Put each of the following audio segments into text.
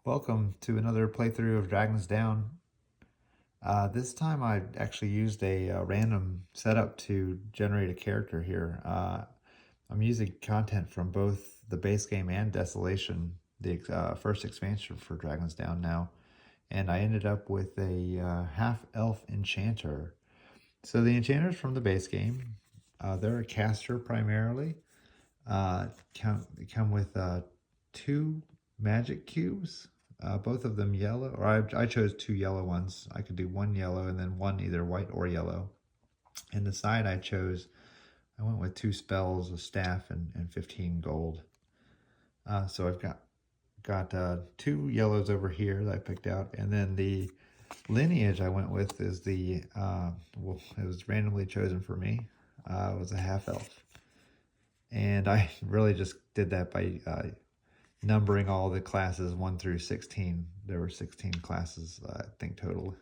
Welcome to another playthrough of Dragons Down. This time I actually used a random setup to generate a character here. I'm using content from both the base game and Desolation, the first expansion for Dragons Down now, and I ended up with a half-elf Enchanter. So the Enchanters from the base game, they're a caster primarily. Come with two magic cubes, both of them yellow, or I chose two yellow ones. I could do one yellow and then one either white or yellow. And the side I went with two spells, a staff, and 15 gold. So I've got two yellows over here that I picked out, and then the lineage I went with is well, it was randomly chosen for me. It was a half elf. And I really just did that by numbering all the classes 1 through 16. There were 16 classes, I think, total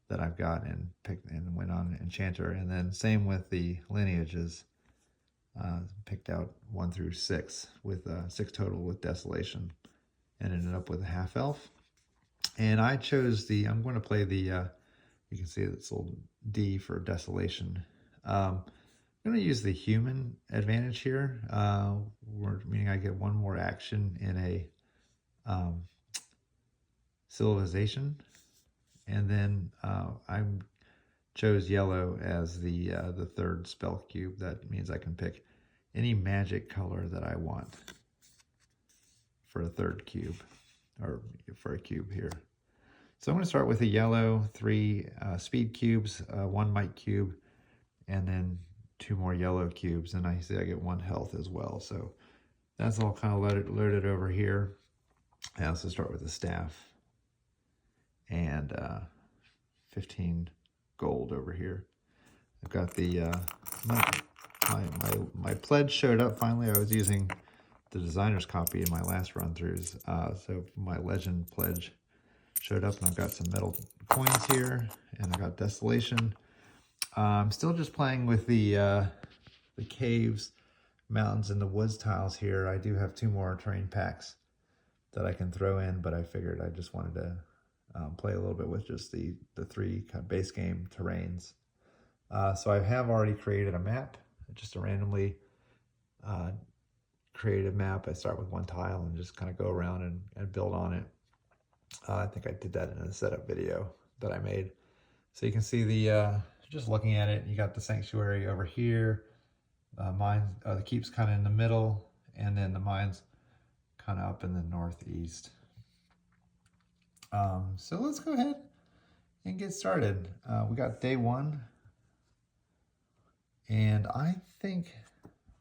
that I've got, and picked and went on Enchanter. And then same with the lineages, picked out 1 through 6 with 6 total with Desolation, and ended up with a half elf. And I chose I'm going to play you can see it's little D for Desolation. I'm going to use the human advantage here, meaning I get one more action in a civilization, and then I chose yellow as the third spell cube. That means I can pick any magic color that I want for a third cube, or for a cube here. So I'm going to start with a yellow, 3 speed cubes, 1 might cube, and then 2 more yellow cubes, and I see I get 1 health as well. So that's all kind of loaded over here. I also start with a staff and 15 gold over here. I've got the my pledge showed up finally. I was using the designer's copy in my last run throughs, so my legend pledge showed up, and I've got some metal coins here, and I got Desolation. I'm still just playing with the caves, mountains, and the woods tiles here. I do have 2 more terrain packs that I can throw in, but I figured I just wanted to play a little bit with just the 3 kind of base game terrains. So I have already created a map, just a randomly created map. I start with 1 tile and just kind of go around and build on it. I think I did that in a setup video that I made. So you can see just looking at it, you got the sanctuary over here, the keep's kind of in the middle, and then the mine's kind of up in the northeast. So let's go ahead and get started. We got day 1, and I think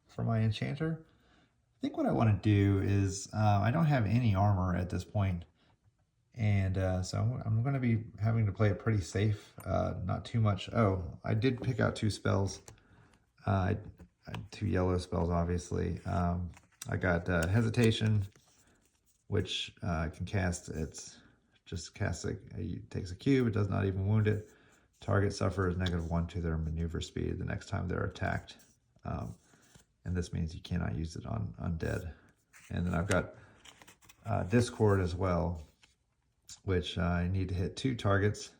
for my Enchanter, I think what I want to do is, I don't have any armor at this point, and so I'm going to be having to play it pretty safe, not too much. Oh, I did pick out 2 spells, 2 yellow spells, obviously. I got Hesitation, which can cast, takes a cube, it does not even wound it. Target suffers -1 to their maneuver speed the next time they're attacked. And this means you cannot use it on undead. And then I've got Discord as well, which I need to hit 2 targets.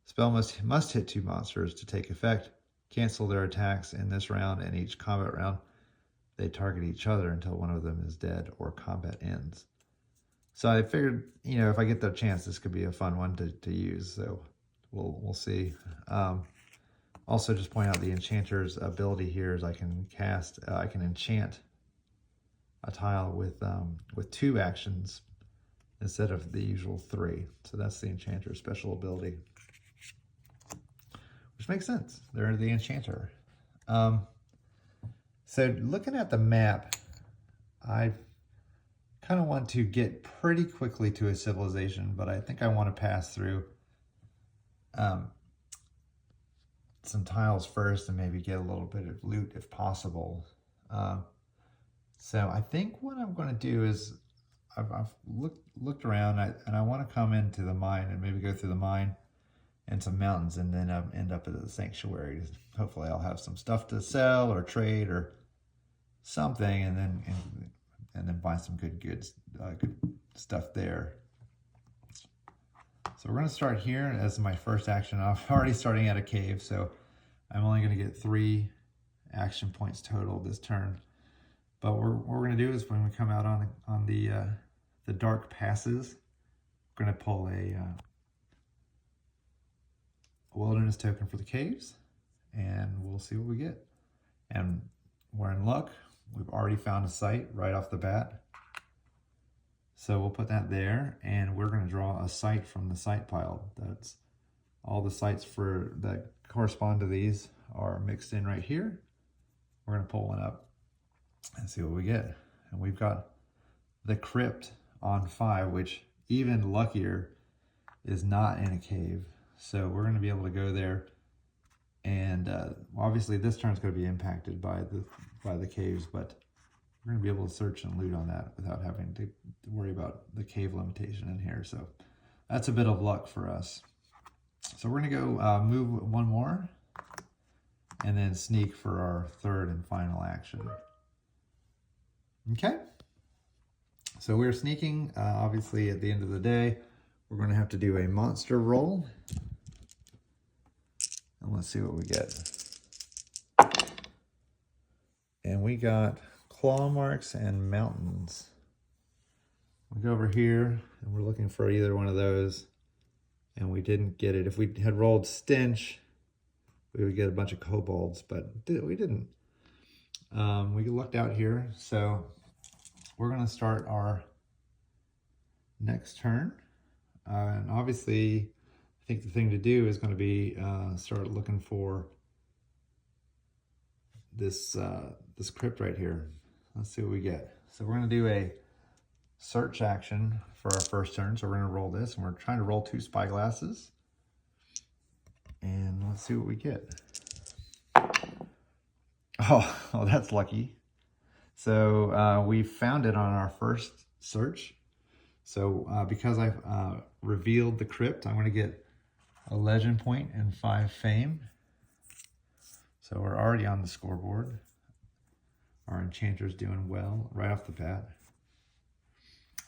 Spell must hit 2 monsters to take effect. Cancel their attacks in this round, and each combat round they target each other until one of them is dead or combat ends. So I figured, if I get the chance, this could be a fun one to use. So we'll see. Also, just point out the Enchanter's ability here is I can enchant a tile with 2 actions instead of the usual 3. So that's the Enchanter's special ability, which makes sense. They're the Enchanter. So looking at the map, I kind of want to get pretty quickly to a civilization, but I think I want to pass through some tiles first and maybe get a little bit of loot if possible. So I think what I'm going to do is I've looked around, and I want to come into the mine and maybe go through the mine and some mountains, and then end up at the sanctuary. Hopefully I'll have some stuff to sell or trade or something, and then buy some good stuff there. So we're going to start here as my first action. I'm already starting at a cave, so I'm only going to get 3 action points total this turn. But what we're going to do is when we come out on the dark passes, we're going to pull a wilderness token for the caves, and we'll see what we get. And we're in luck. We've already found a site right off the bat. So we'll put that there, and we're going to draw a site from the site pile. That's all the sites that correspond to these are mixed in right here. We're going to pull one up and see what we get. And we've got the crypt on 5, which even luckier is not in a cave. So we're going to be able to go there, and obviously this turn's going to be impacted by the caves, but we're going to be able to search and loot on that without having to worry about the cave limitation in here. So that's a bit of luck for us. So we're going to go move one more and then sneak for our third and final action. Okay. So we're sneaking. Obviously, at the end of the day, we're going to have to do a monster roll. And let's see what we get. And we got claw marks and mountains. We go over here and we're looking for either one of those, and we didn't get it. If we had rolled stench, we would get a bunch of kobolds, but we didn't. We looked out here, so we're going to start our next turn. And obviously, I think the thing to do is going to be start looking for this crypt right here. Let's see what we get. So we're going to do a search action for our first turn. So we're going to roll this, and we're trying to roll 2 spyglasses. And let's see what we get. Oh, that's lucky. So we found it on our first search. So because I've revealed the crypt, I'm going to get a legend point and 5 fame. So we're already on the scoreboard. Our Enchanter's doing well right off the bat.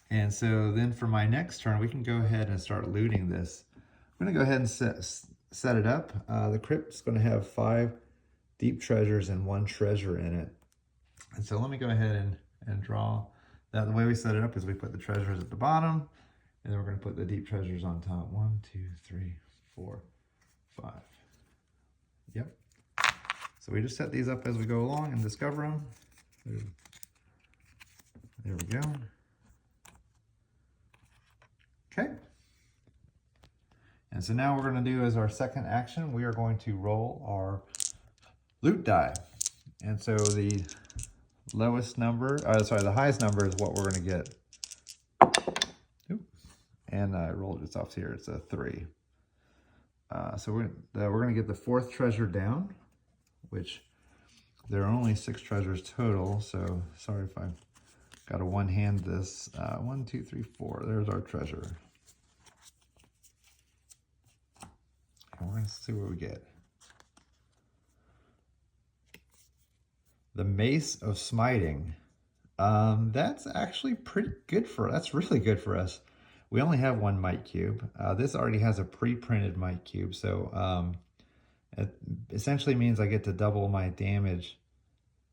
And so then for my next turn, we can go ahead and start looting this. I'm going to go ahead and set it up. The crypt's going to have 5 deep treasures and 1 treasure in it. And so let me go ahead and draw that. The way we set it up is we put the treasures at the bottom, and then we're going to put the deep treasures on top. 1, 2, 3, 4, 5. Yep. So we just set these up as we go along and discover them. There we go. Okay. And so now we're going to do as our second action, we are going to roll our loot die. And so the lowest number, the highest number is what we're going to get. Oop. And I rolled this off here. It's a 3. So we're going to get the 4th treasure down, which there are only 6 treasures total. So sorry if I've got to one-hand this. 1, 2, 3, 4. There's our treasure. And we're going to see what we get. The Mace of Smiting. That's actually pretty good that's really good for us. We only have 1 might cube. This already has a pre-printed might cube, so it essentially means I get to double my damage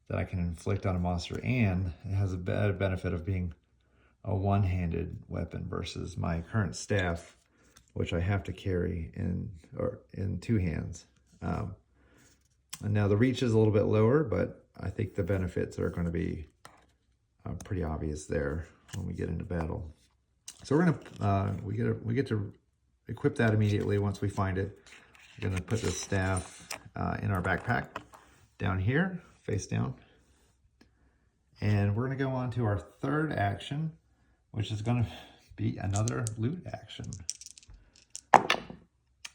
that I can inflict on a monster, and it has a better benefit of being a one-handed weapon versus my current staff, which I have to carry in 2 hands. And now the reach is a little bit lower, but I think the benefits are going to be pretty obvious there when we get into battle. So we're gonna we get to equip that immediately once we find it. We're gonna put the staff in our backpack down here, face down, and we're gonna go on to our third action, which is gonna be another loot action.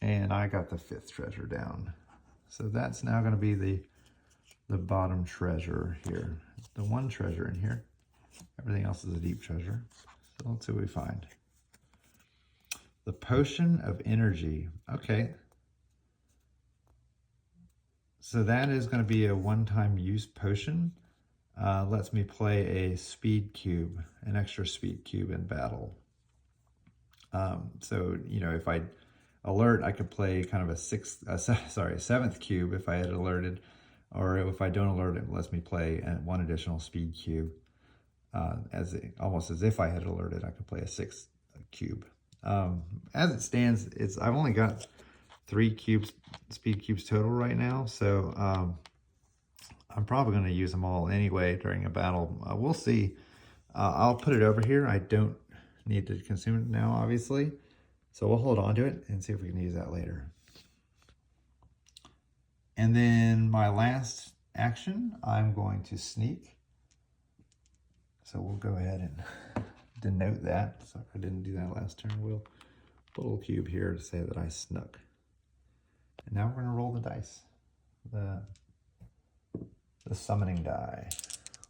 And I got the 5th treasure down, so that's now gonna be the bottom treasure here. The 1 treasure in here. Everything else is a deep treasure. So let's see what we find. The Potion of Energy. Okay. So that is going to be a one-time use potion. lets me play a speed cube, an extra speed cube in battle. So, you know, if I alert, I could play kind of a seventh cube if I had alerted, or if I don't alert, it lets me play one additional speed cube. Almost as if I had alerted, I could play a sixth cube. As it stands, I've only got 3 speed cubes total right now, so I'm probably going to use them all anyway during a battle. We'll see. I'll put it over here. I don't need to consume it now, obviously, so we'll hold on to it and see if we can use that later. And then my last action, I'm going to sneak. So we'll go ahead and denote that. So if I didn't do that last turn, we'll put a little cube here to say that I snuck. And now we're going to roll the dice, the summoning die.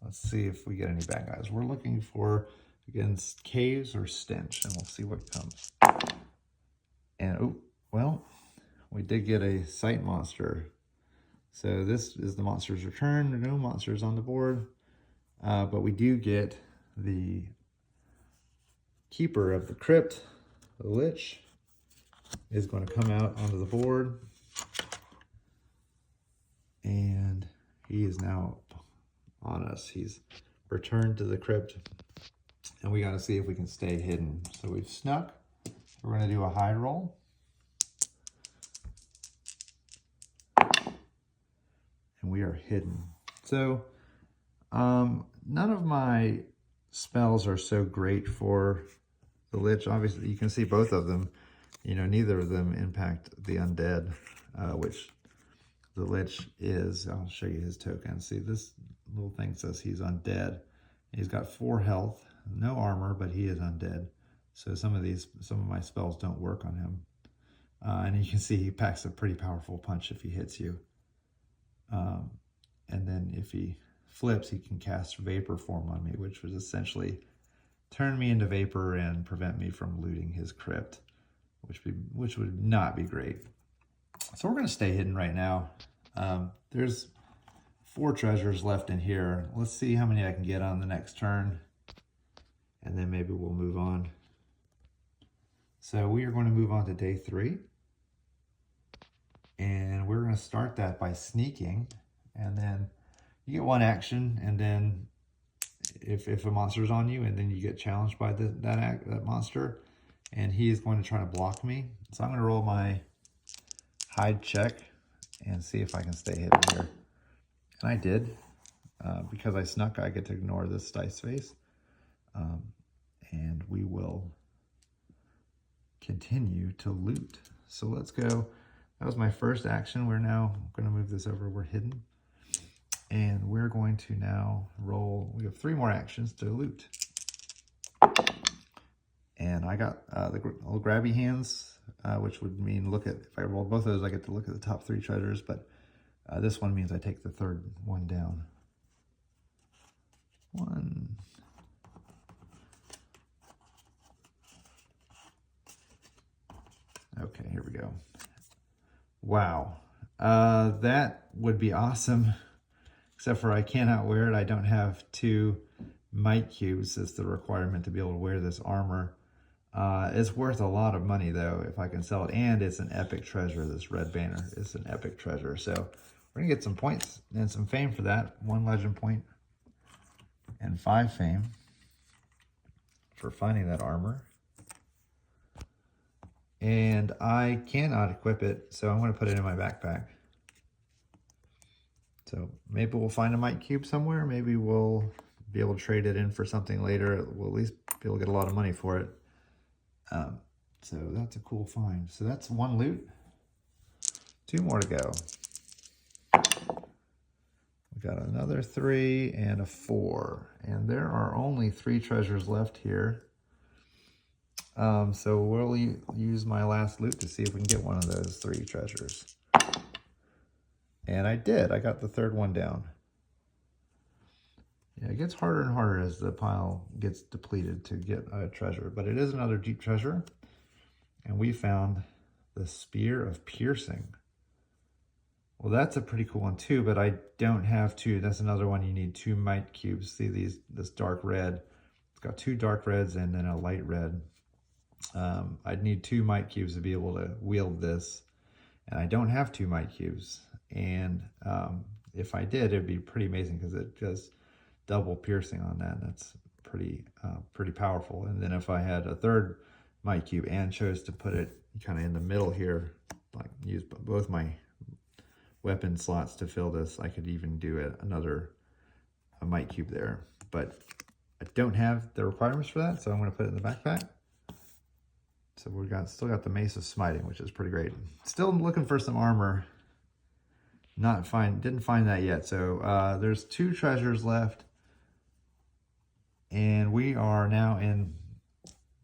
Let's see if we get any bad guys. We're looking for against caves or stench, and we'll see what comes. And oh, well, we did get a sight monster. So this is the monster's return. There are no monsters on the board, but we do get the keeper of the crypt, the Lich, is going to come out onto the board. And he is now on us. He's returned to the crypt, and we got to see if we can stay hidden. So we've snuck. We're going to do a hide roll. And we are hidden. So none of my spells are so great for the Lich. Obviously, you can see both of them. You know, neither of them impact the undead, which the Lich is. I'll show you his token. See, this little thing says he's undead. He's got 4 health, no armor, but he is undead. So some of my spells don't work on him. And you can see he packs a pretty powerful punch if he hits you. And then if he flips, he can cast vapor form on me, which would essentially turn me into vapor and prevent me from looting his crypt, which would not be great. So we're going to stay hidden right now. There's 4 treasures left in here. Let's see how many I can get on the next turn, and then maybe we'll move on. So we are going to move on to day 3. And we're going to start that by sneaking. And then you get 1 action, and then if a monster is on you, and then you get challenged by that monster, and he is going to try to block me. So I'm going to roll my hide check and see if I can stay hidden here. And I did. Because I snuck, I get to ignore this dice face. And we will continue to loot. So let's go. That was my first action. We're now going to move this over. We're hidden. And we're going to now roll. We have 3 more actions to loot. And I got the little grabby hands, which would mean if I roll both of those, I get to look at the top 3 treasures. But this one means I take the 3rd one down. 1. Okay, here we go. Wow. That would be awesome. Except for I cannot wear it. I don't have 2 might cubes as the requirement to be able to wear this armor. It's worth a lot of money, though, if I can sell it. And it's an epic treasure. This red banner is an epic treasure. So we're going to get some points and some fame for that. 1 legend point and 5 fame for finding that armor. And I cannot equip it, so I'm going to put it in my backpack. So maybe we'll find a might cube somewhere. Maybe we'll be able to trade it in for something later. We'll at least be able to get a lot of money for it. So that's a cool find. So that's 1 loot. 2 more to go. We got another 3 and a 4. And there are only 3 treasures left here. So we'll use my last loot to see if we can get one of those 3 treasures. And I did. I got the 3rd one down. Yeah, it gets harder and harder as the pile gets depleted to get a treasure. But it is another deep treasure. And we found the Spear of Piercing. Well, that's a pretty cool one too, but I don't have two. That's another one you need two might cubes. See this dark red? It's got two dark reds and then a light red. I'd need two might cubes to be able to wield this, and I don't have two might cubes. And if I did, it'd be pretty amazing because it does double piercing on that. That's pretty powerful. And then if I had a third might cube and chose to put it kind of in the middle here, like use both my weapon slots to fill this, I could even do a might cube there. But I don't have the requirements for that, so I'm going to put it in the backpack. So we still got the Mace of Smiting, which is pretty great. Still looking for some armor. Didn't find that yet. So there's 2 treasures left, and we are now in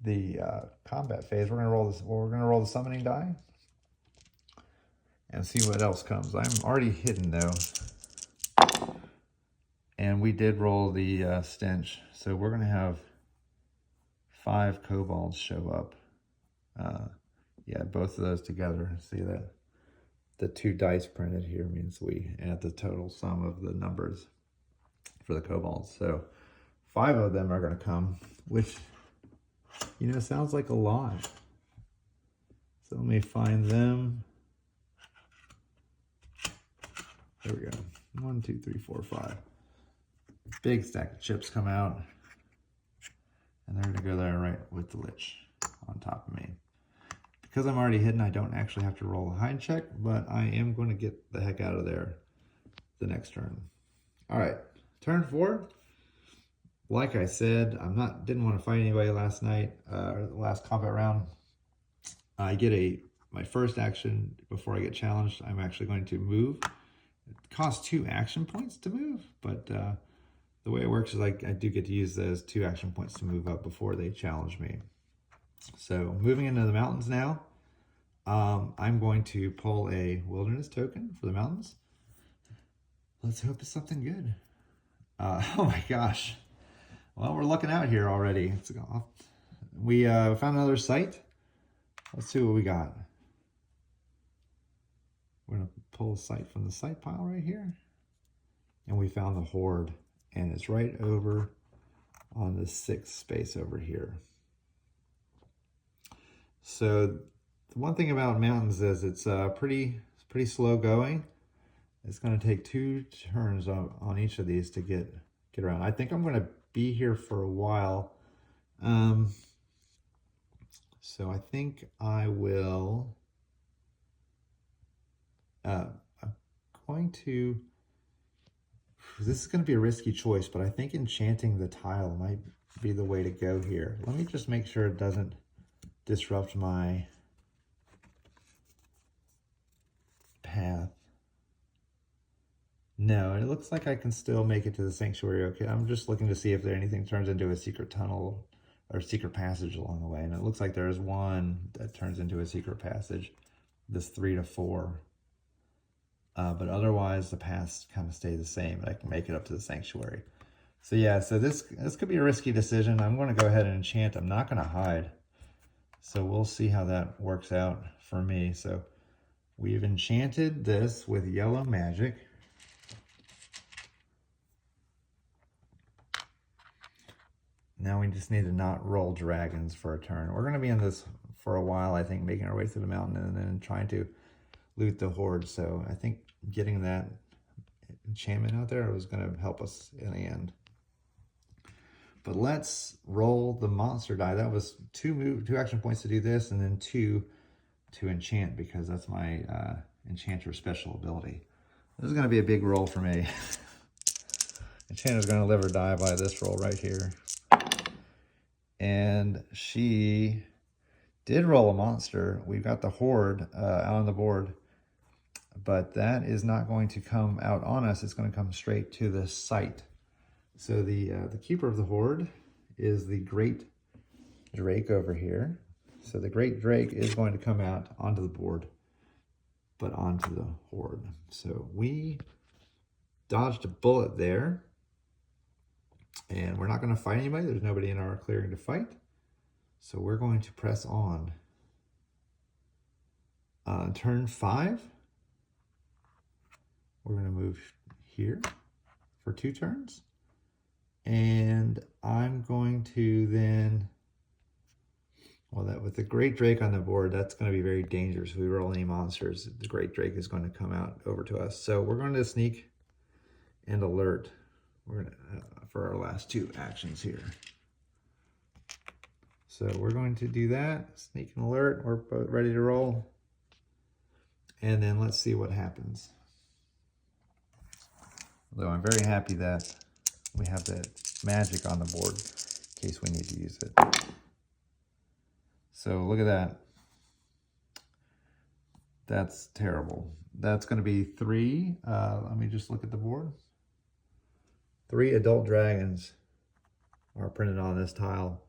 the combat phase. We're gonna roll the summoning die and see what else comes. I'm already hidden though, and we did roll the stench. So we're gonna have 5 kobolds show up. Yeah, both of those together. See that the 2 dice printed here means we add the total sum of the numbers for the kobolds. So 5 of them are going to come, which, you know, sounds like a lot. So let me find them. There we go. 1, 2, 3, 4, 5. Big stack of chips come out, and they're going to go there right with the lich on top of me. Because I'm already hidden, I don't actually have to roll a hide check, but I am going to get the heck out of there the next turn. All right, turn 4. Like I said, didn't want to fight anybody last night, or the last combat round. I get my first action before I get challenged. I'm actually going to move. It costs 2 action points to move, but the way it works is I do get to use those 2 action points to move up before they challenge me. So moving into the mountains now, I'm going to pull a wilderness token for the mountains. Let's hope it's something good. Oh my gosh. Well, we're looking out here already. We found another site. Let's see what we got. We're going to pull a site from the site pile right here. And we found the horde. And it's right over on the 6th space over here. So the one thing about mountains is it's pretty slow going. It's going to take 2 turns on each of these to get around. I think I'm going to be here for a while. So I think I will. I'm going to. This is going to be a risky choice, but I think enchanting the tile might be the way to go here. Let me just make sure it doesn't disrupt my path. No, it looks like I can still make it to the sanctuary. Okay, I'm just looking to see if anything turns into a secret tunnel or secret passage along the way. And it looks like there's one that turns into a secret passage, this 3 to 4. But otherwise the paths kind of stay the same, and I can make it up to the sanctuary. So yeah, so this could be a risky decision. I'm going to go ahead and enchant. I'm not going to hide. So we'll see how that works out for me. So we've enchanted this with yellow magic. Now we just need to not roll dragons for a turn. We're going to be in this for a while, I think, making our way through the mountain and then trying to loot the horde. So I think getting that enchantment out there was going to help us in the end. But let's roll the monster die. That was 2 action points to do this, and then 2 to enchant, because that's my Enchanter special ability. This is going to be a big roll for me. Enchanter's going to live or die by this roll right here. And she did roll a monster. We've got the horde out on the board, but that is not going to come out on us. It's going to come straight to the site. So the keeper of the horde is the great drake over here. So the great drake is going to come out onto the board, but onto the horde. So we dodged a bullet there, and we're not going to fight anybody. There's nobody in our clearing to fight. So we're going to press on. Turn 5. We're going to move here for 2 turns. And I'm going to then, well, that with the Great Drake on the board, that's going to be very dangerous. If we roll any monsters, the Great Drake is going to come out over to us. So we're going to sneak and alert. We're going to, for our last 2 actions here. So we're going to do that, sneak and alert. We're both ready to roll. And then let's see what happens. Although I'm very happy that we have that magic on the board in case we need to use it. So look at that. That's terrible. That's going to be 3. Let me just look at the board. 3 adult dragons are printed on this tile.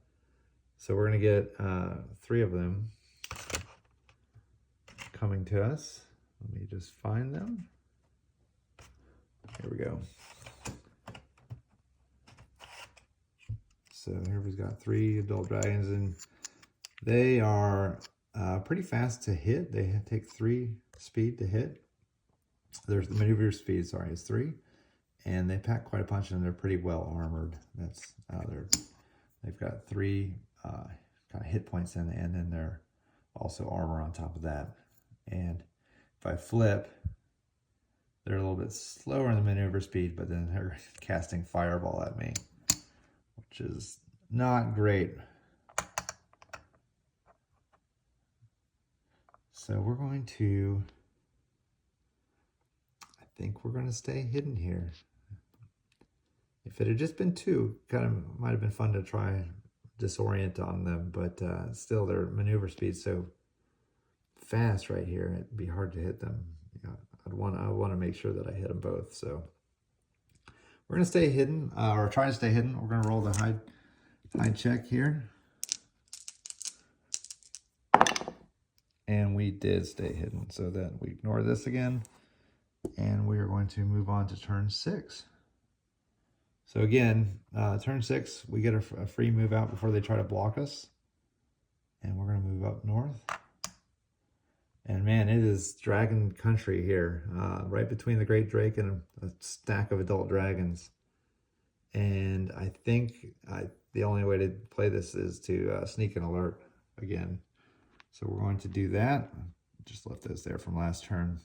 So we're going to get 3 of them coming to us. Let me just find them. Here we go. So here we've got 3 adult dragons, and they are pretty fast to hit. They take 3 speed to hit. There's the maneuver speed, sorry, is 3. And they pack quite a punch, and they're pretty well armored. That's they've got 3 kind of hit points in, and then they're also armor on top of that. And if I flip, they're a little bit slower in the maneuver speed, but then they're casting fireball at me, which is not great. So we're going to, I think we're going to stay hidden here. If it had just been 2, kind of might have been fun to try disorient on them, but still their maneuver speed so fast right here, it'd be hard to hit them. Yeah, I want to make sure that I hit them both. So we're going to stay hidden, or try to stay hidden. We're going to roll the hide check here. And we did stay hidden, so that we ignore this again. And we are going to move on to turn 6. So again, turn 6, we get a free move out before they try to block us. And we're going to move up north. And man, it is dragon country here, right between the Great Drake and a stack of adult dragons. And I think the only way to play this is to sneak and alert again. So we're going to do that. Just left those there from last turn.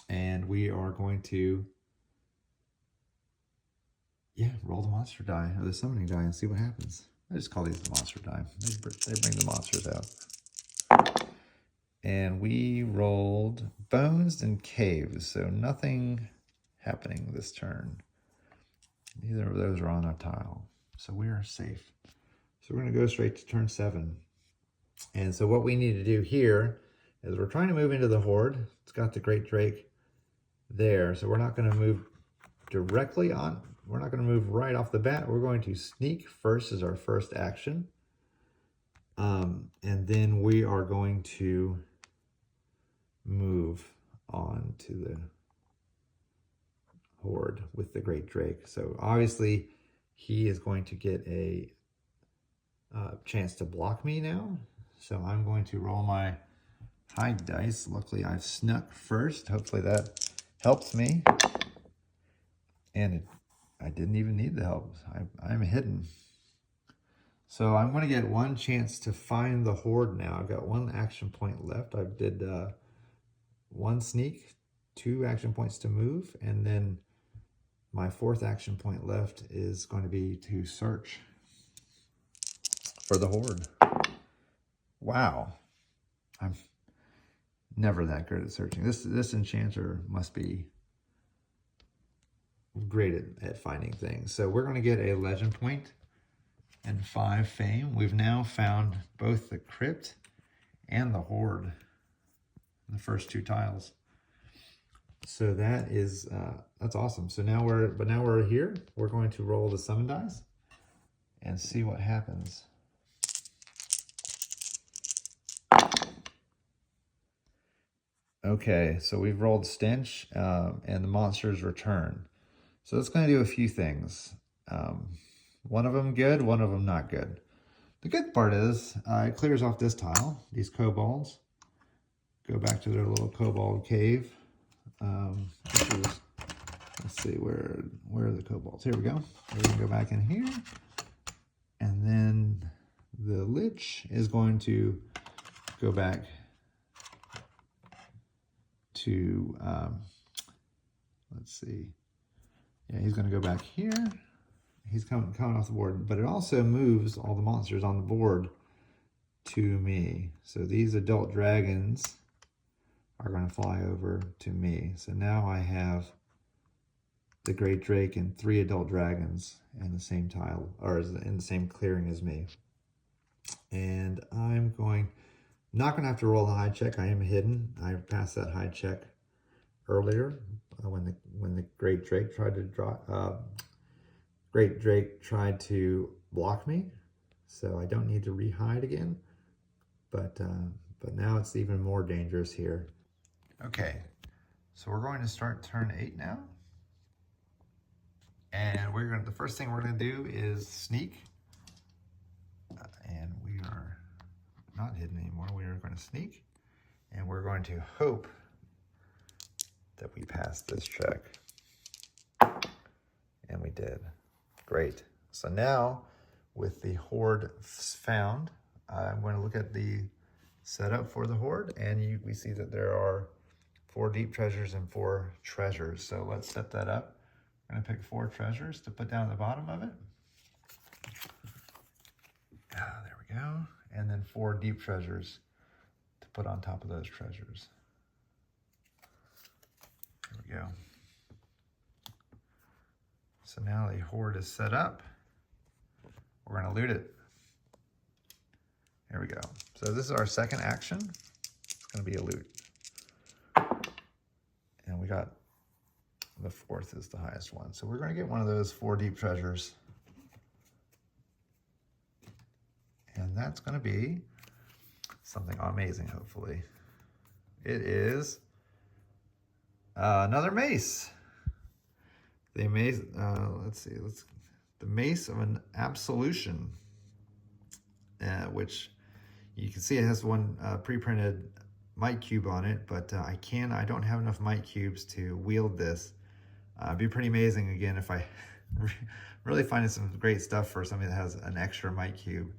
And we are going to, roll the monster die, or the summoning die, and see what happens. I just call these the monster die. They bring the monsters out. And we rolled bones and caves, so nothing happening this turn. Neither of those are on our tile, so we are safe. So we're going to go straight to turn 7. And so what we need to do here is we're trying to move into the horde. It's got the Great Drake there, so we're not going to move directly on. We're not going to move right off the bat. We're going to sneak first as our first action. And then we are going to move on to the horde with the Great Drake. So obviously he is going to get a chance to block me now. So I'm going to roll my hide dice. Luckily I've snuck first. Hopefully that helps me. And I didn't even need the help. I'm hidden. So I'm going to get 1 chance to find the horde now. I've got 1 action point left. I did 1 sneak, 2 action points to move, and then my 4th action point left is going to be to search for the horde. Wow. I'm never that good at searching. This Enchanter must be great at finding things. So we're going to get a legend point and 5 fame. We've now found both the crypt and the horde in the first 2 tiles. So that is that's awesome. So now we're here. We're going to roll the summon dice and see what happens. Okay, so we've rolled Stench and the monsters return. So it's going to do a few things. One of them good, one of them not good. The good part is it clears off this tile. These kobolds go back to their little kobold cave. This is, let's see, where are the cobalts? Here we go. We're gonna go back in here. And then the Lich is going to go back to, let's see. Yeah, he's gonna go back here. He's coming off the board, but it also moves all the monsters on the board to me. So these adult dragons are going to fly over to me. So now I have the Great Drake and 3 adult dragons in the same tile, or in the same clearing as me. And I'm not going to have to roll a hide check. I am hidden. I passed that hide check earlier when the Great Drake tried to block me, so I don't need to re-hide again. But now it's even more dangerous here. Okay, so we're going to start turn 8 now, and the first thing we're going to do is sneak, and we are not hidden anymore. We are going to sneak, and we're going to hope that we pass this check, and we did. Great. So now, with the horde found, I'm going to look at the setup for the horde, and we see that there are 4 deep treasures and 4 treasures. So let's set that up. I'm going to pick 4 treasures to put down at the bottom of it. There we go. And then 4 deep treasures to put on top of those treasures. There we go. So now the horde is set up. We're going to loot it. Here we go. So this is our second action. It's going to be a loot. And we got the 4th is the highest one. So we're going to get one of those 4 deep treasures. And that's going to be something amazing, hopefully. It is another mace. The mace, the Mace of an Absolution, which you can see it has one pre-printed might cube on it, but I don't have enough might cubes to wield this. It'd be pretty amazing again if I really finding some great stuff for somebody that has an extra might cube.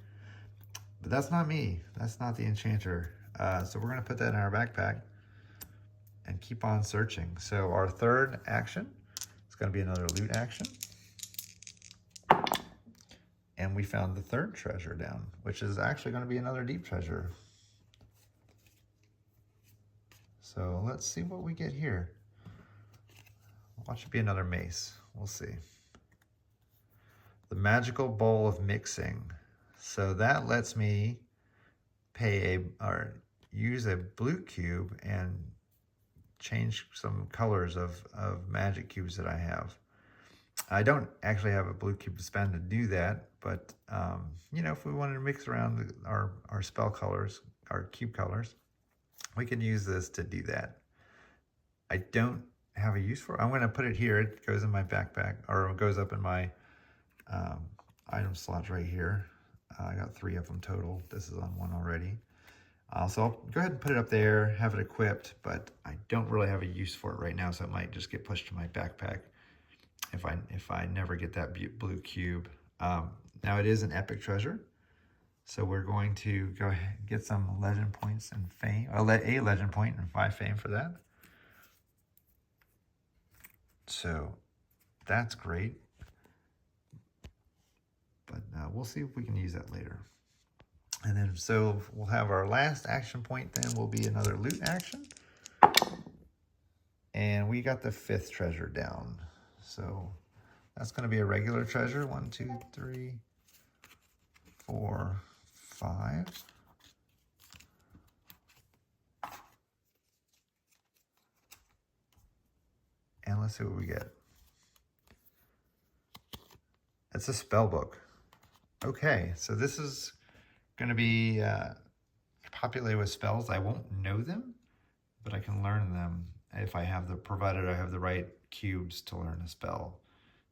But that's not me. That's not the Enchanter. So we're gonna put that in our backpack and keep on searching. So our third action is gonna be another loot action. And we found the 3rd treasure down, which is actually gonna be another deep treasure. So let's see what we get here. Watch it be another mace. We'll see. The Magical Bowl of Mixing. So that lets me use a blue cube and change some colors of magic cubes that I have. I don't actually have a blue cube to spend to do that, but you know, if we wanted to mix around our spell colors, our cube colors, we can use this to do that. I don't have a use for it. I'm going to put it here. It goes in my backpack, or it goes up in my item slots right here. I got 3 of them total. This is on 1 already. So I'll go ahead and put it up there, have it equipped, but I don't really have a use for it right now, so it might just get pushed to my backpack if I never get that blue cube. Now it is an epic treasure, so we're going to go ahead and get some legend points and fame. I'll let a legend point and 5 fame for that. So that's great, but we'll see if we can use that later. And then so we'll have our last action point, then will be another loot action. And we got the 5th treasure down. So that's going to be a regular treasure. 1, 2, 3, 4, 5. And let's see what we get. It's a spell book. Okay, so this is going to be populated with spells. I won't know them, but I can learn them if provided I have the right cubes to learn a spell.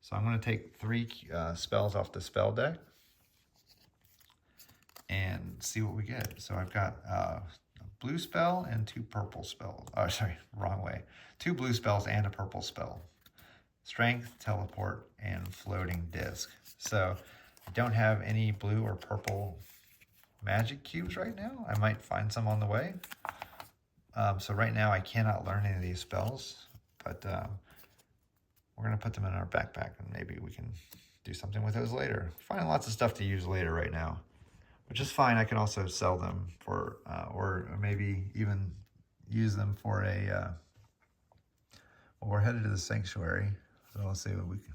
So I'm going to take 3 spells off the spell deck and see what we get. So I've got blue spell and 2 purple spells. Oh, sorry, wrong way. 2 blue spells and a purple spell. Strength, teleport, and floating disc. So I don't have any blue or purple magic cubes right now. I might find some on the way. So right now I cannot learn any of these spells, but we're going to put them in our backpack and maybe we can do something with those later. Finding lots of stuff to use later right now, which is fine. I can also sell them for, or maybe even use them for a, well, we're headed to the sanctuary. So let's see what we can.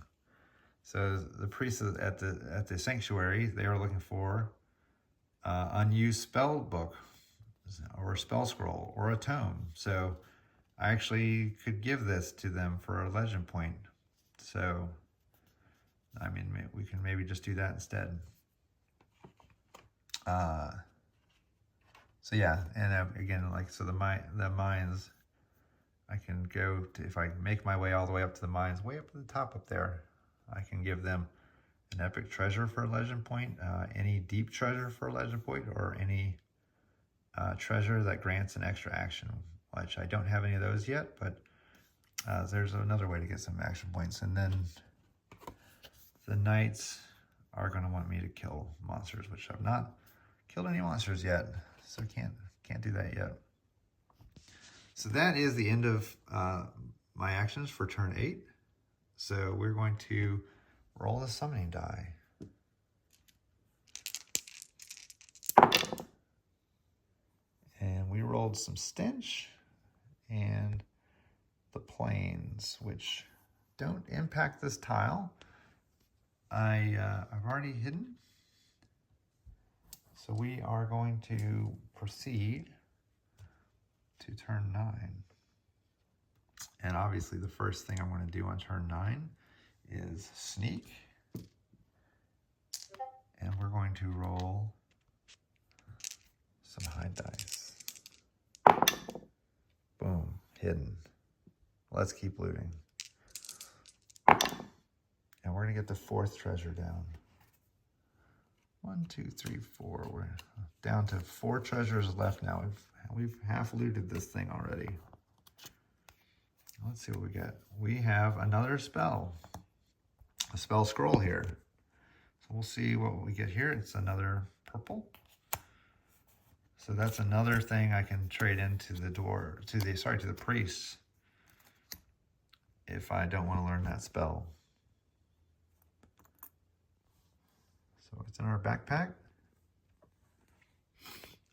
So the priests at the sanctuary, they are looking for unused spell book or a spell scroll or a tome. So I actually could give this to them for a legend point. So, I mean, we can maybe just do that instead. So yeah, and again, like, so the mines, I can go to, if I make my way all the way up to the mines, way up at the top up there, I can give them an epic treasure for a legend point, any deep treasure for a legend point, or any treasure that grants an extra action, which I don't have any of those yet, but there's another way to get some action points. And then the knights are going to want me to kill monsters, which I've not killed any monsters yet, so can't do that yet. So that is the end of my actions for turn 8. So we're going to roll the summoning die. And we rolled some stench and the planes, which don't impact this tile. I've already hidden. So we are going to proceed to turn 9. And obviously the first thing I'm going to do on turn 9 is sneak. And we're going to roll some hide dice. Boom, hidden. Let's keep looting. And we're going to get the 4th treasure down. 1, 2, 3, 4. We're down to 4 treasures left now. We've half looted this thing already. Let's see what we get. We have another spell. A spell scroll here. So we'll see what we get here. It's another purple. So that's another thing I can trade into the to the priests if I don't want to learn that spell. So it's in our backpack.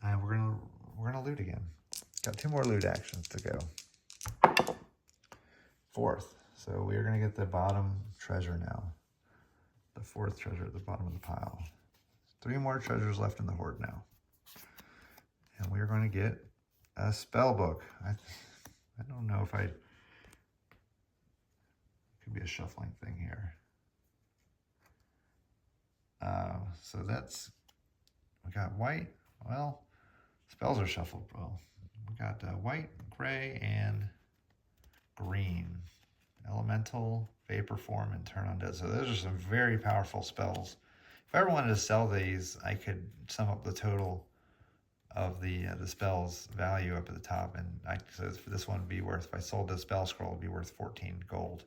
And we're gonna loot again. Got 2 more loot actions to go. 4th. So we're gonna get the bottom treasure now. The 4th treasure at the bottom of the pile. 3 more treasures left in the hoard now. And we're going to get a spell book. I don't know if it could be a shuffling thing here. So that's, we got white. Well, spells are shuffled. Well, we got white, gray, and green. Elemental, vapor form, and turn undead. So those are some very powerful spells. If I ever wanted to sell these, I could sum up the total of the spell's value up at the top, and so for this one would be worth, if I sold the spell scroll, it would be worth 14 gold.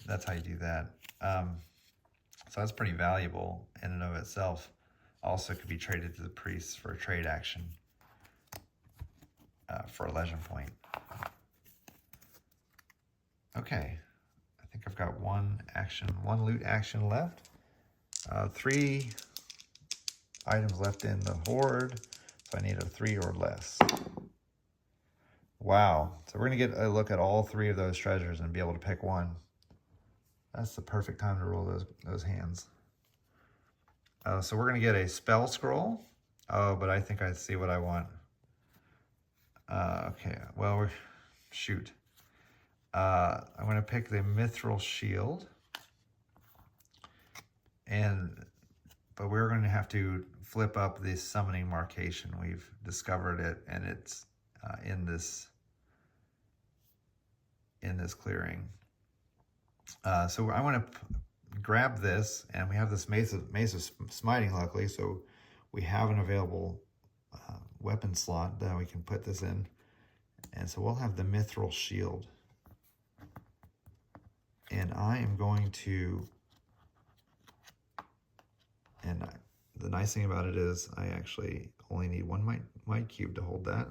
That's how you do that. So that's pretty valuable in and of itself. Also could be traded to the priests for a trade action for a legend point. Okay, I think I've got one loot action left. 3 items left in the hoard, so I need a 3 or less. Wow, so we're gonna get a look at all 3 of those treasures and be able to pick one. That's the perfect time to roll those hands. So we're gonna get a spell scroll. Oh, but I think I see what I want. Okay, well, shoot. I'm gonna pick the mithril shield. But we're going to have to flip up the summoning marcation. We've discovered it, and it's in this clearing. So I want to grab this, and we have this mace of smiting, luckily, so we have an available weapon slot that we can put this in. And so we'll have the mithril shield. And I am going to, the nice thing about it is I actually only need one might cube to hold that.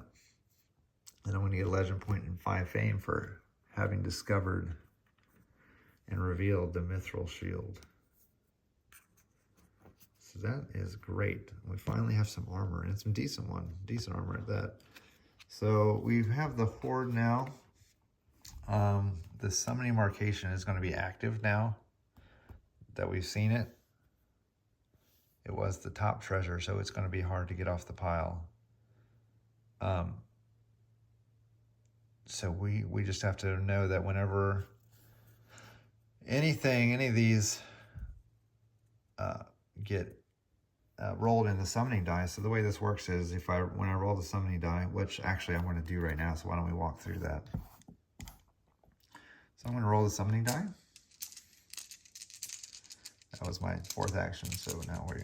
And I'm going to get a legend point and 5 fame for having discovered and revealed the mithril shield. So that is great. We finally have some armor, and some decent decent armor at that. So we have the horde now. The summoning marcation is going to be active now that we've seen it. It was the top treasure, so it's going to be hard to get off the pile. So we just have to know that whenever any of these get rolled in the summoning die. So the way this works is when I roll the summoning die, which actually I'm going to do right now, so why don't we walk through that. So I'm going to roll the summoning die. That was my 4th action, so now we're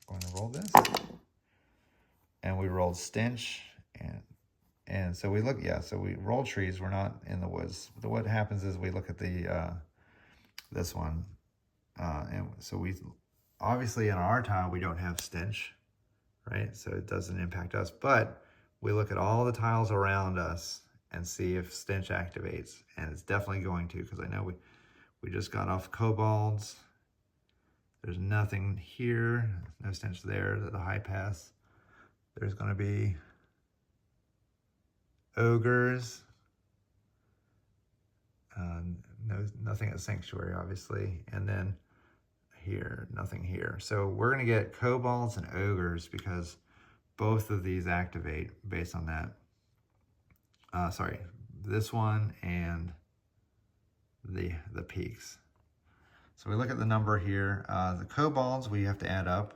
going to roll this. And we rolled stench, and so we look, so we rolled trees, we're not in the woods. But what happens is we look at the this one, and so we, obviously in our tile we don't have stench, right? So it doesn't impact us, but we look at all the tiles around us and see if stench activates, and it's definitely going to, because I know we just got off kobolds. There's nothing here, no stench there, the high pass. There's going to be ogres. Nothing at sanctuary, obviously, and then here, nothing here. So we're going to get kobolds and ogres because both of these activate based on that. Sorry, this one and the peaks. So we look at the number here. The kobolds we have to add up.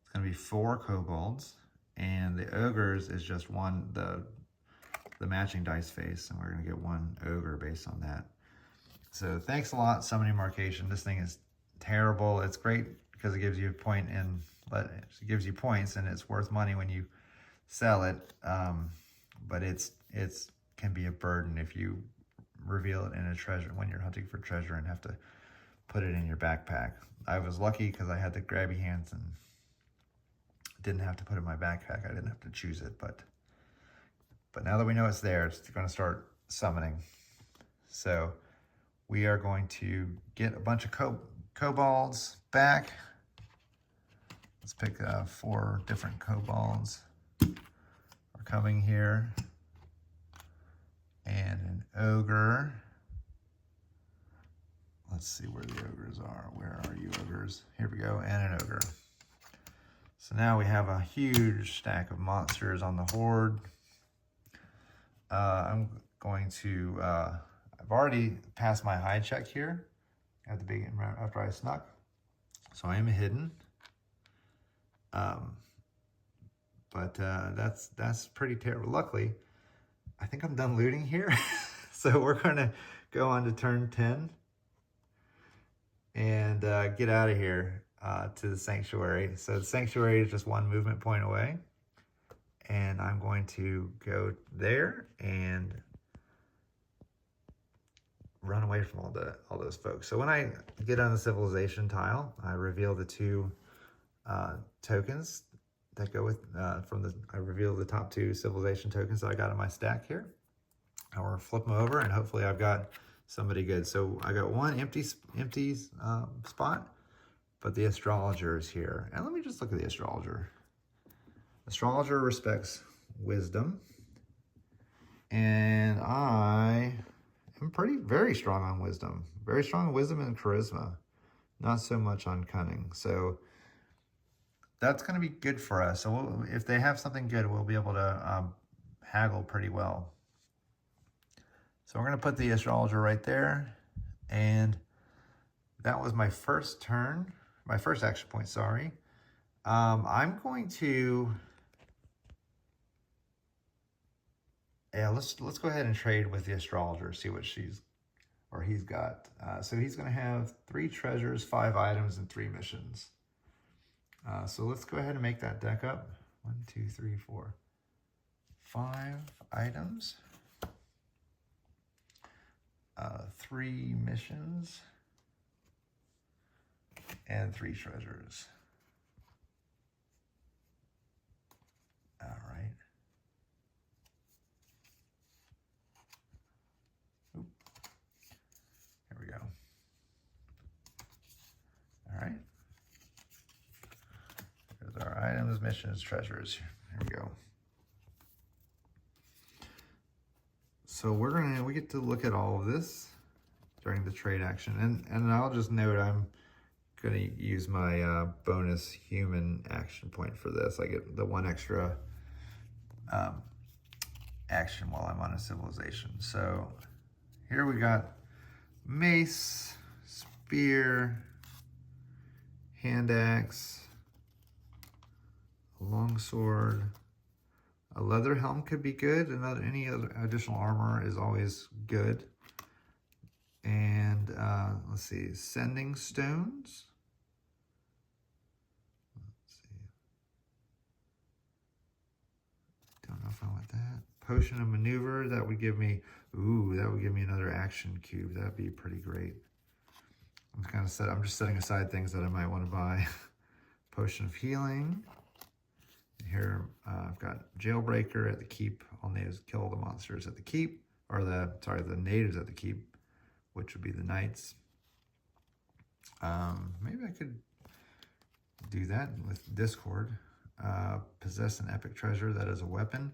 It's going to be 4 kobolds, and the ogres is just one, the matching dice face, and we're going to get 1 ogre based on that. So thanks a lot, Summoning Marcation. This thing is terrible. It's great because it gives you a point it gives you points, and it's worth money when you sell it. But it's can be a burden if you reveal it in a treasure when you're hunting for treasure and have to put it in your backpack. I was lucky because I had the grabby hands and didn't have to put it in my backpack. I didn't have to choose it, but now that we know it's there, it's going to start summoning. So we are going to get a bunch of kobolds back. Let's pick 4 different kobolds are coming here. And an ogre. Let's see where the ogres are. Where are you, ogres? Here we go, and an ogre. So now we have a huge stack of monsters on the horde. I'm going to, I've already passed my hide check here at the beginning after I snuck. So I am hidden. But that's pretty terrible. Luckily, I think I'm done looting here. So we're going to go on to turn 10 and get out of here to the sanctuary. So the sanctuary is just 1 movement point away. And I'm going to go there and run away from all those folks. So when I get on the civilization tile, I reveal the 2 tokens that go with I reveal the top 2 civilization tokens that I got in my stack here. I want to flip them over, and hopefully I've got somebody good. So I got 1 empty spot, but the astrologer is here. And let me just look at the astrologer. Astrologer respects wisdom, and I am very strong on wisdom. Very strong on wisdom and charisma, not so much on cunning. So that's going to be good for us. So if they have something good, we'll be able to haggle pretty well. So we're going to put the astrologer right there. And that was my first turn, my first action point, sorry. I'm going to, let's go ahead and trade with the astrologer, see what he's got. So he's going to have 3 treasures, 5 items, and 3 missions. So let's go ahead and make that deck up. 1, 2, 3, 4. 5 items, 3 missions, and 3 treasures. All right. Oop. Here we go. All right. There's our items, missions, treasures. Here we go. So we get to look at all of this during the trade action. And I'll just note I'm gonna use my bonus human action point for this. I get the 1 extra action while I'm on a civilization. So here we got mace, spear, hand axe, a longsword, a leather helm could be good. Any other additional armor is always good. And let's see, sending stones. Let's see. Don't know if I want that. Potion of maneuver, that would give me, another action cube. That'd be pretty great. I'm just setting aside things that I might want to buy. Potion of healing. Here I've got jailbreaker at the keep. All natives kill the monsters at the keep, or the natives at the keep, which would be the knights. Maybe I could do that with Discord. Possess an epic treasure that is a weapon.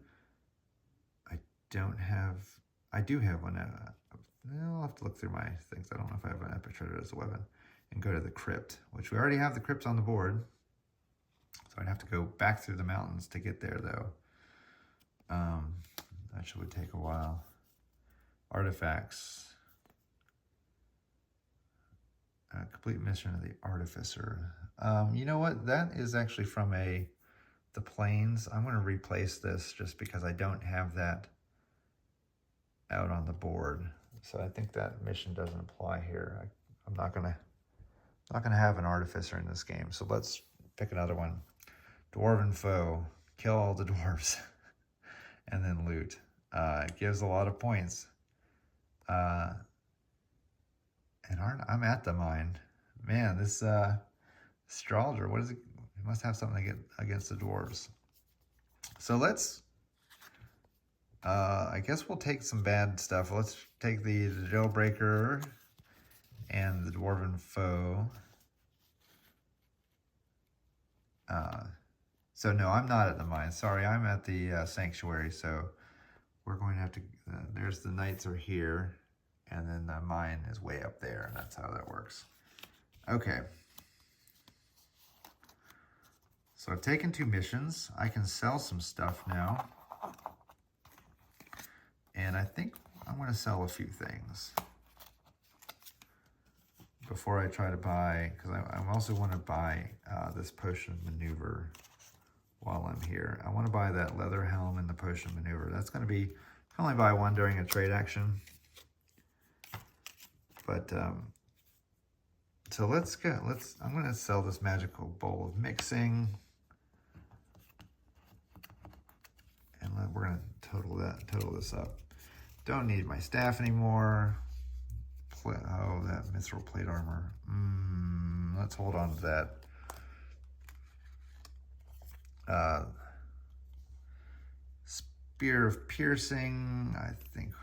I do have one. I'll have to look through my things. I don't know if I have an epic treasure as a weapon. And go to the crypt, which we already have the crypt on the board. So I'd have to go back through the mountains to get there, though. That would take a while. Artifacts. Complete mission of the Artificer. You know what? That is actually from the Plains. I'm going to replace this just because I don't have that out on the board. So I think that mission doesn't apply here. I'm not gonna have an Artificer in this game. So let's pick another one. Dwarven foe. Kill all the dwarves. And then loot. It gives a lot of points. And I'm at the mine. Man, this astrologer, what is it? He must have something against the dwarves. So let's, I guess we'll take some bad stuff. Let's take the jailbreaker and the dwarven foe. So no, I'm not at the mine. Sorry, I'm at the sanctuary. So we're going to have to, there's the knights are here. And then the mine is way up there, and that's how that works. Okay. So I've taken 2 missions. I can sell some stuff now. And I think I'm going to sell a few things before I try to buy, because I also want to buy this potion of maneuver while I'm here. I want to buy that leather helm and the potion of maneuver. That's going to be, I can only buy one during a trade action. But, so let's go, I'm going to sell this magical bowl of mixing. And we're going to total this up. Don't need my staff anymore. Oh, that mithril plate armor. Let's hold on to that. Spear of piercing, I think.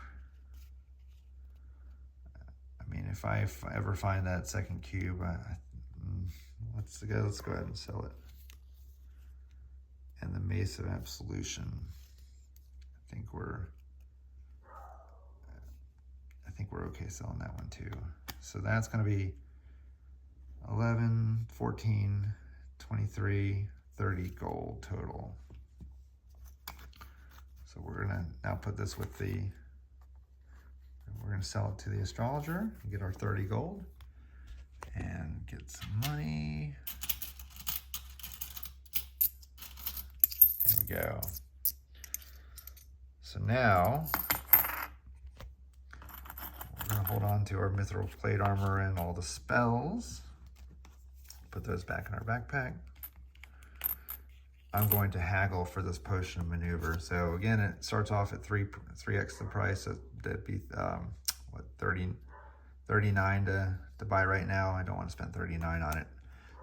I mean, if I ever find that second cube, let's go ahead and sell it. And the Mace of Absolution. I think we're okay selling that one too. So that's going to be 11, 14, 23, 30 gold total. So we're going to now put this with we're going to sell it to the astrologer and get our 30 gold and get some money. There we go. So now we're going to hold on to our mithril plate armor and all the spells. Put those back in our backpack. I'm going to haggle for this potion of maneuver. So again, it starts off at 3x the price. So that'd be what, 39 to buy right now. I don't want to spend 39 on it,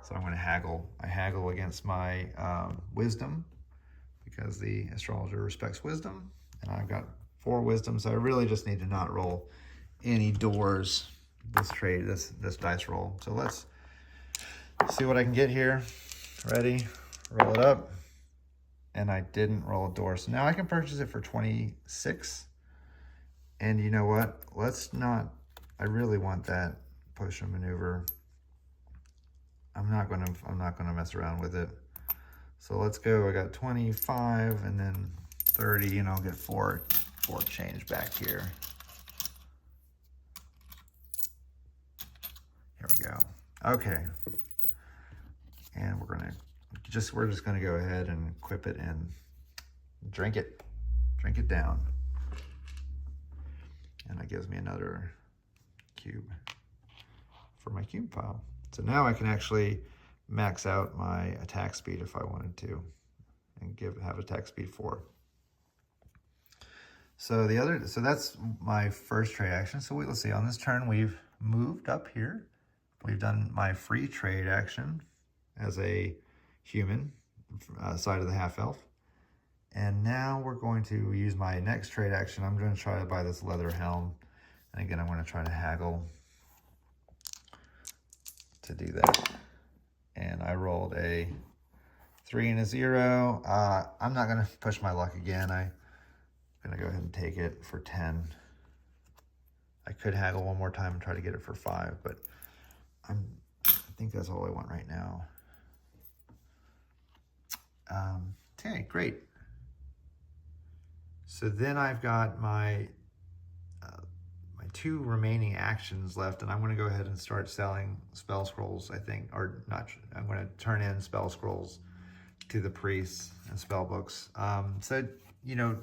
so I'm going to haggle. I haggle against my wisdom, because the astrologer respects wisdom, and I've got 4 wisdom, so I really just need to not roll any doors this dice roll. So let's see what I can get here. Ready? Roll it up. And I didn't roll a door. So now I can purchase it for 26. And you know what? I really want that potion maneuver. I'm not gonna mess around with it. So let's go. I got 25 and then 30, and I'll get 4 change back here. Here we go. Okay. And we're just gonna go ahead and equip it and drink it down. And that gives me another cube for my cube pile. So now I can actually max out my attack speed if I wanted to, and have attack speed 4. So that's my first trade action. So let's see, on this turn we've moved up here. We've done my free trade action as a human side of the half elf. And now we're going to use my next trade action. I'm going to try to buy this leather helm. And again, I'm going to try to haggle to do that. And I rolled a 3 and a 0. I'm not going to push my luck again. I'm going to go ahead and take it for 10. I could haggle one more time and try to get it for 5, but I think that's all I want right now. Okay, great. So then I've got my 2 remaining actions left, and I'm going to go ahead and start selling spell scrolls, I think, or not. I'm going to turn in spell scrolls to the priests and spell books. So, you know,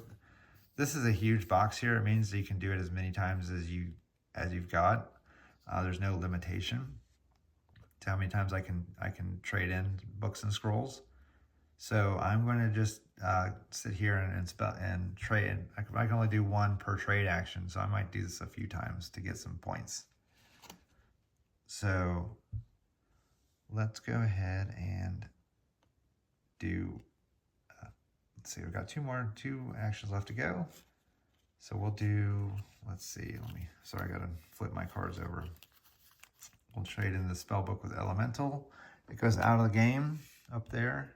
this is a huge box here. It means that you can do it as many times as you've got. There's no limitation to how many times I can trade in books and scrolls. So I'm going to just sit here and trade. I can only do 1 per trade action, so I might do this a few times to get some points. So let's go ahead and do, let's see, we've got 2 actions left to go. So we'll do, let's see, sorry, I gotta flip my cards over. We'll trade in the spell book with Elemental. It goes out of the game up there.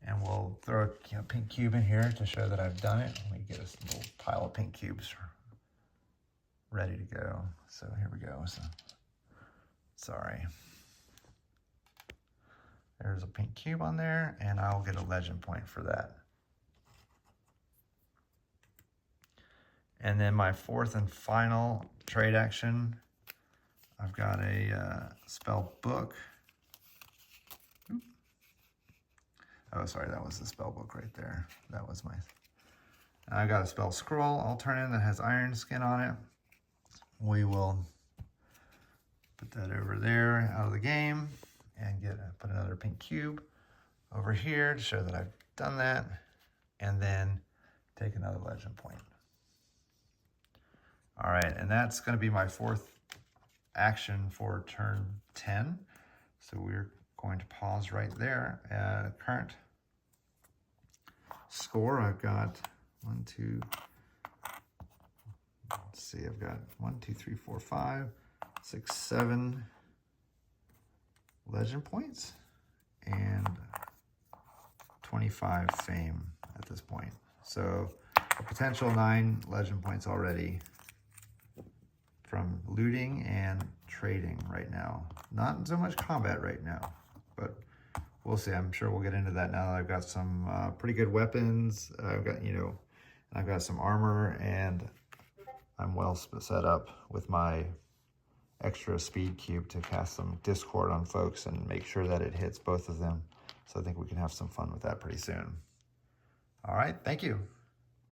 And we'll throw a pink cube in here to show that I've done it. Let me get a little pile of pink cubes ready to go. So here we go. So, sorry. There's a pink cube on there, and I'll get a legend point for that. And then my 4th and final trade action, I've got a spell book. Oh, sorry, that was the spell book right there. That was I got a spell scroll I'll turn in that has iron skin on it. We will put that over there out of the game and put another pink cube over here to show that I've done that, and then take another legend point. All right, and that's going to be my 4th action for turn 10. So we're going to pause right there. Current score, I've got 1, 2, let's see, I've got 1, 2, 3, 4, 5, 6, 7 legend points and 25 fame at this point. So a potential 9 legend points already from looting and trading right now. Not so much combat right now, but we'll see. I'm sure we'll get into that now that I've got some pretty good weapons. I've got some armor, and I'm well set up with my extra speed cube to cast some discord on folks and make sure that it hits both of them. So I think we can have some fun with that pretty soon. All right, thank you.